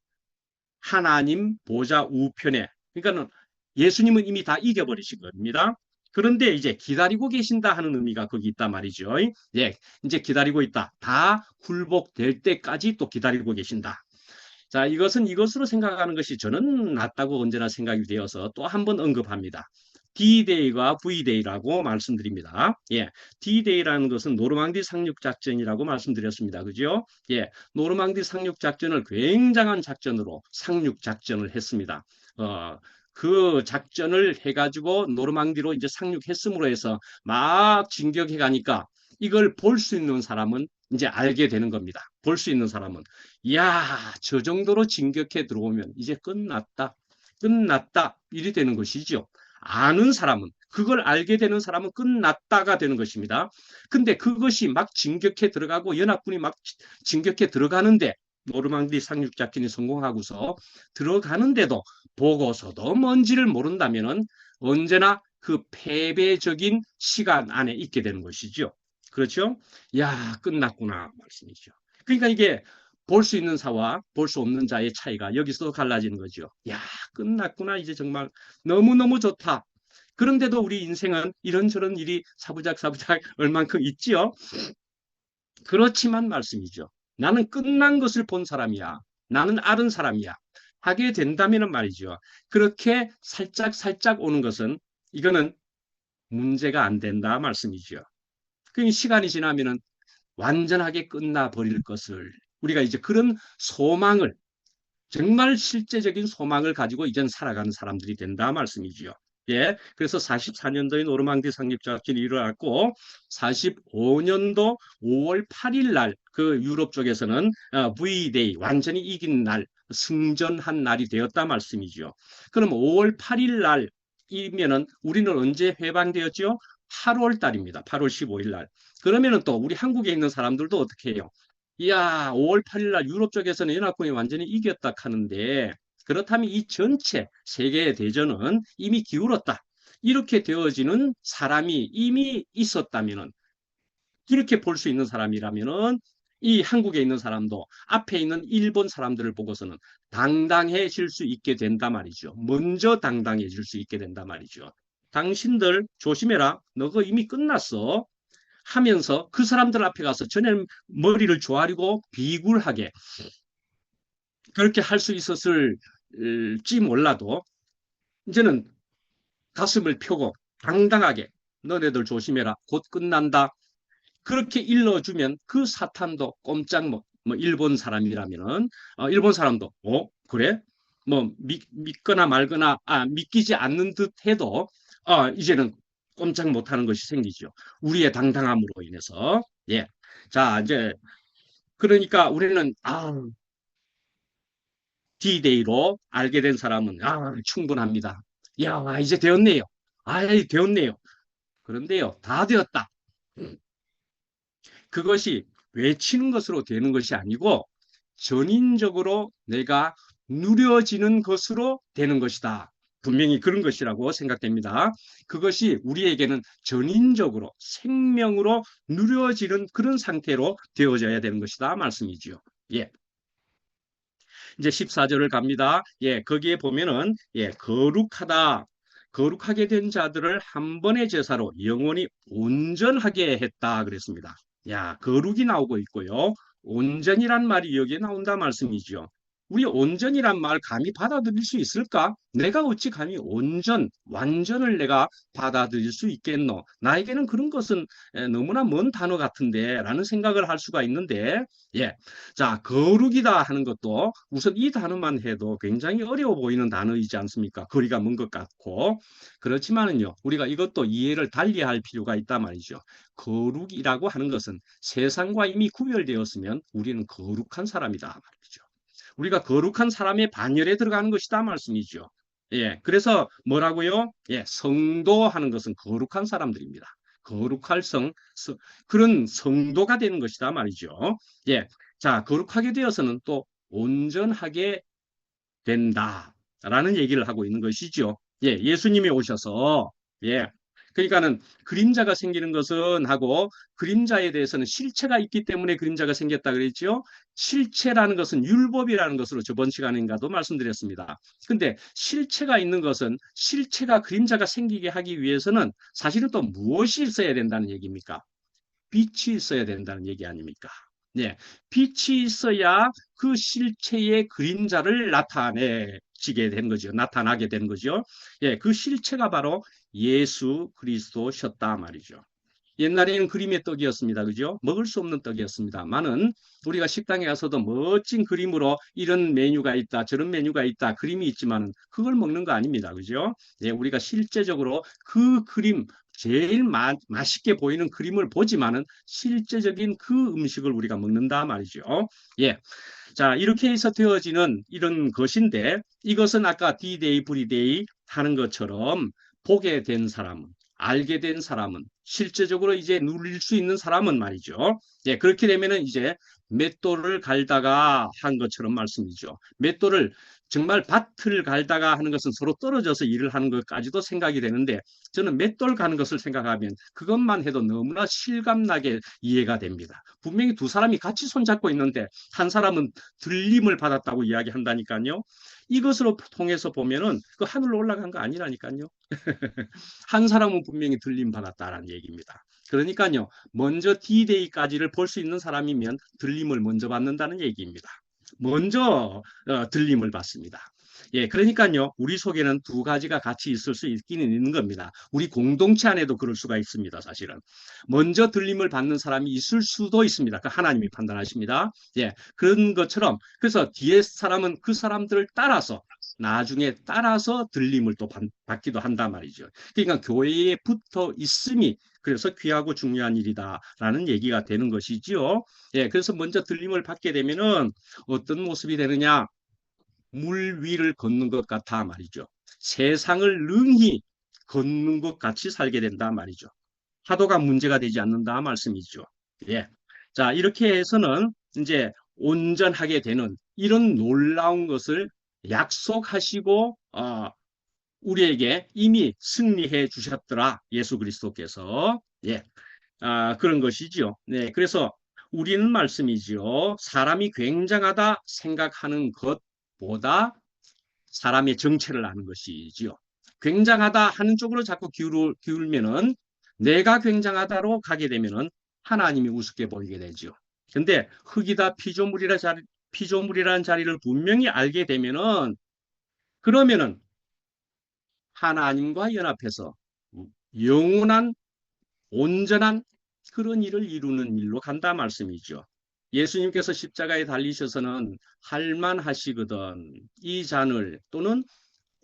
하나님 보좌 우편에 그러니까는 예수님은 이미 다 이겨버리신 겁니다. 그런데 이제 기다리고 계신다 하는 의미가 거기 있단 말이죠. 예, 이제 기다리고 있다. 다 굴복될 때까지 또 기다리고 계신다. 자, 이것은 이것으로 생각하는 것이 저는 낫다고 언제나 생각이 되어서 또 한 번 언급합니다. D-Day과 V-Day라고 말씀드립니다. 예, D-Day라는 것은 노르망디 상륙 작전이라고 말씀드렸습니다. 그죠? 예, 노르망디 상륙 작전을 굉장한 작전으로 상륙 작전을 했습니다. 그 작전을 해가지고 노르망디로 이제 상륙했음으로 해서 막 진격해 가니까 이걸 볼 수 있는 사람은 이제 알게 되는 겁니다. 볼 수 있는 사람은 이야, 저 정도로 진격해 들어오면 이제 끝났다. 끝났다. 이리 되는 것이죠. 아는 사람은 그걸 알게 되는 사람은 끝났다가 되는 것입니다. 근데 그것이 막 진격해 들어가고 연합군이 막 진격해 들어가는데 노르망디 상륙 작전이 성공하고서 들어가는데도 보고서도 뭔지를 모른다면은 언제나 그 패배적인 시간 안에 있게 되는 것이죠. 그렇죠? 야, 끝났구나 말씀이죠. 그러니까 이게 볼 수 있는 자와 볼 수 없는 자의 차이가 여기서 갈라지는 거죠. 야, 끝났구나. 이제 정말 너무너무 좋다. 그런데도 우리 인생은 이런저런 일이 사부작 얼만큼 있지요. 그렇지만 말씀이죠. 나는 끝난 것을 본 사람이야. 나는 아는 사람이야. 하게 된다면 말이죠. 그렇게 살짝 오는 것은 이거는 문제가 안 된다 말씀이죠. 그 시간이 지나면은 완전하게 끝나버릴 것을 우리가 이제 그런 소망을 정말 실제적인 소망을 가지고 이젠 살아가는 사람들이 된다 말씀이지요. 예, 그래서 44년도에 노르망디 상륙작전이 일어났고 45년도 5월 8일 날 그 유럽 쪽에서는 V-Day 완전히 이긴 날 승전한 날이 되었다 말씀이죠. 그럼 5월 8일 날이면은 우리는 언제 해방되었죠? 8월 달입니다. 8월 15일 날. 그러면은 또 우리 한국에 있는 사람들도 어떻게 해요? 이야, 5월 8일 날 유럽 쪽에서는 연합군이 완전히 이겼다 하는데 그렇다면 이 전체 세계 대전은 이미 기울었다. 이렇게 되어지는 사람이 이미 있었다면은 그렇게 볼 수 있는 사람이라면은 이 한국에 있는 사람도 앞에 있는 일본 사람들을 보고서는 당당해질 수 있게 된다 말이죠. 먼저 당당해질 수 있게 된다 말이죠. 당신들 조심해라. 너가 이미 끝났어. 하면서 그 사람들 앞에 가서 전혀 머리를 조아리고 비굴하게 그렇게 할 수 있었을지 몰라도 이제는 가슴을 펴고 당당하게 너네들 조심해라. 곧 끝난다. 그렇게 일러주면 그 사탄도 꼼짝 뭐 일본 사람이라면은 일본 사람도 그래? 뭐 믿거나 말거나 믿기지 않는 듯 해도 이제는 꼼짝 못하는 것이 생기죠. 우리의 당당함으로 인해서. 예. 자, 이제 그러니까 우리는 D-Day로 알게 된 사람은 충분합니다. 야, 이제 되었네요. 되었네요. 그런데요, 다 되었다. 그것이 외치는 것으로 되는 것이 아니고 전인적으로 내가 누려지는 것으로 되는 것이다. 분명히 그런 것이라고 생각됩니다. 그것이 우리에게는 전인적으로 생명으로 누려지는 그런 상태로 되어져야 되는 것이다 말씀이지요. 예. 이제 14절을 갑니다. 예, 거기에 보면은 거룩하다. 거룩하게 된 자들을 한 번의 제사로 영원히 온전하게 했다 그랬습니다. 야, 거룩이 나오고 있고요. 온전이란 말이 여기에 나온다 말씀이죠. 우리 온전이란 말 감히 받아들일 수 있을까? 내가 어찌 감히 온전, 완전을 내가 받아들일 수 있겠노? 나에게는 그런 것은 너무나 먼 단어 같은데 라는 생각을 할 수가 있는데, 예. 자, 거룩이다 하는 것도 우선 이 단어만 해도 굉장히 어려워 보이는 단어이지 않습니까? 거리가 먼 것 같고. 그렇지만은요, 우리가 이것도 이해를 달리할 필요가 있단 말이죠. 거룩이라고 하는 것은 세상과 이미 구별되었으면 우리는 거룩한 사람이다 말이죠. 우리가 거룩한 사람의 반열에 들어가는 것이다 말씀이죠. 예, 그래서 뭐라고요? 예, 성도 하는 것은 거룩한 사람들입니다. 거룩할 그런 성도가 되는 것이다 말이죠. 예, 자, 거룩하게 되어서는 또 온전하게 된다라는 얘기를 하고 있는 것이죠. 예, 예수님이 오셔서 예, 그러니까는 그림자가 생기는 것은 하고 그림자에 대해서는 실체가 있기 때문에 그림자가 생겼다 그랬죠. 실체라는 것은 율법이라는 것으로 저번 시간인가도 말씀드렸습니다. 근데 실체가 있는 것은 실체가 그림자가 생기게 하기 위해서는 사실은 또 무엇이 있어야 된다는 얘기입니까? 빛이 있어야 된다는 얘기 아닙니까? 네, 빛이 있어야 그 실체의 그림자를 나타내지게 된 거죠. 나타나게 된 거죠. 예, 그 실체가 바로 예수 그리스도셨다 말이죠. 옛날에는 그림의 떡이었습니다. 그죠? 먹을 수 없는 떡이었습니다만은 우리가 식당에 가서도 멋진 그림으로 이런 메뉴가 있다, 저런 메뉴가 있다, 그림이 있지만은 그걸 먹는 거 아닙니다. 그죠? 예, 우리가 실제적으로 그 그림, 제일 맛있게 보이는 그림을 보지만은 실제적인 그 음식을 우리가 먹는다 말이죠. 예. 자, 이렇게 해서 되어지는 이런 것인데 이것은 아까 D-Day, V-Day 하는 것처럼 보게 된 사람은 알게 된 사람은 실제적으로 이제 누릴 수 있는 사람은 말이죠. 예, 그렇게 되면은 이제 맷돌을 갈다가 한 것처럼 말씀이죠. 맷돌을 정말 밭을 갈다가 하는 것은 서로 떨어져서 일을 하는 것까지도 생각이 되는데 저는 맷돌 가는 것을 생각하면 그것만 해도 너무나 실감나게 이해가 됩니다. 분명히 두 사람이 같이 손잡고 있는데 한 사람은 들림을 받았다고 이야기한다니까요. 이것으로 통해서 보면은 그 하늘로 올라간 거 아니라니까요. 한 사람은 분명히 들림 받았다라는 얘기입니다. 그러니까요, 먼저 D-Day까지를 볼 수 있는 사람이면 들림을 먼저 받는다는 얘기입니다. 먼저 들림을 받습니다. 예, 그러니까요, 우리 속에는 두 가지가 같이 있을 수 있기는 있는 겁니다. 우리 공동체 안에도 그럴 수가 있습니다, 사실은. 먼저 들림을 받는 사람이 있을 수도 있습니다. 그 하나님이 판단하십니다. 예, 그런 것처럼, 그래서 뒤에 사람은 그 사람들을 따라서 나중에 따라서 들림을 또 받기도 한단 말이죠. 그러니까 교회에 붙어 있음이 그래서 귀하고 중요한 일이다라는 얘기가 되는 것이지요. 예, 그래서 먼저 들림을 받게 되면은 어떤 모습이 되느냐? 물 위를 걷는 것 같아 말이죠. 세상을 능히 걷는 것 같이 살게 된다 말이죠. 파도가 문제가 되지 않는다 말씀이죠. 예. 자, 이렇게 해서는 이제 온전하게 되는 이런 놀라운 것을 약속하시고 우리에게 이미 승리해 주셨더라. 예수 그리스도께서. 예. 그런 것이지요. 네. 그래서 우리는 말씀이지요. 사람이 굉장하다 생각하는 것보다 사람의 정체를 아는 것이지요. 굉장하다 하는 쪽으로 자꾸 기울면은 내가 굉장하다로 가게 되면은 하나님이 우습게 보이게 되지요. 근데 흙이다 피조물이라는 자리를 분명히 알게 되면은 그러면은 하나님과 연합해서 영원한 온전한 그런 일을 이루는 일로 간다 말씀이죠. 예수님께서 십자가에 달리셔서는 할만하시거든 이 잔을 또는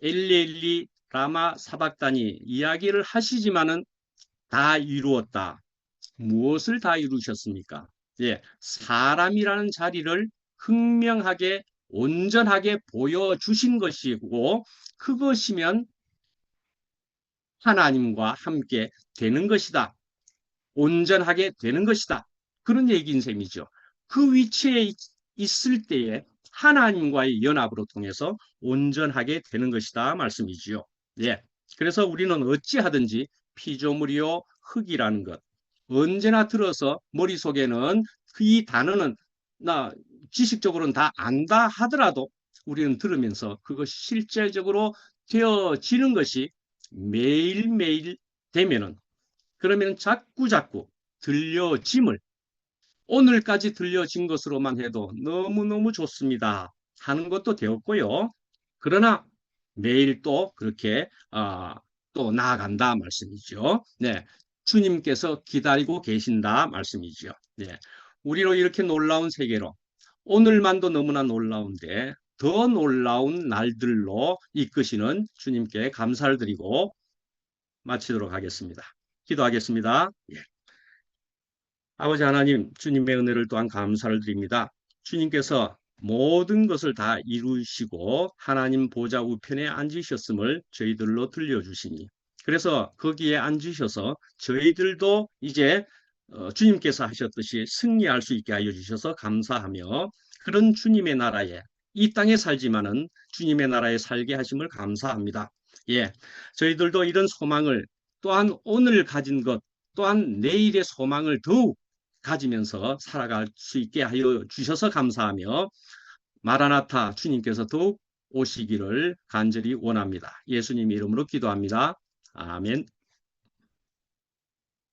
엘리 라마 사박다니 이야기를 하시지만은 다 이루었다. 무엇을 다 이루셨습니까? 예, 사람이라는 자리를 극명하게 온전하게 보여주신 것이고 그것이면 하나님과 함께 되는 것이다. 온전하게 되는 것이다. 그런 얘기인 셈이죠. 그 위치에 있을 때에 하나님과의 연합으로 통해서 온전하게 되는 것이다 말씀이지요. 예. 그래서 우리는 어찌하든지 피조물이요 흙이라는 것 언제나 들어서 머릿속에는 이 단어는 나 지식적으로는 다 안다 하더라도 우리는 들으면서 그것이 실제적으로 되어지는 것이 매일매일 되면은 그러면 자꾸자꾸 들려짐을 오늘까지 들려진 것으로만 해도 너무너무 좋습니다. 사는 것도 되었고요. 그러나 매일 또 그렇게 또 나아간다 말씀이죠. 네, 주님께서 기다리고 계신다 말씀이죠. 네, 우리로 이렇게 놀라운 세계로 오늘만도 너무나 놀라운데 더 놀라운 날들로 이끄시는 주님께 감사를 드리고 마치도록 하겠습니다. 기도하겠습니다. 예. 아버지 하나님, 주님의 은혜를 또한 감사를 드립니다. 주님께서 모든 것을 다 이루시고 하나님 보좌 우편에 앉으셨음을 저희들로 들려주시니 그래서 거기에 앉으셔서 저희들도 이제 주님께서 하셨듯이 승리할 수 있게 하여 주셔서 감사하며 그런 주님의 나라에 이 땅에 살지만은 주님의 나라에 살게 하심을 감사합니다. 예, 저희들도 이런 소망을 또한 오늘 가진 것 또한 내일의 소망을 더욱 가지면서 살아갈 수 있게 하여 주셔서 감사하며 마라나타 주님께서 더욱 오시기를 간절히 원합니다. 예수님 이름으로 기도합니다. 아멘.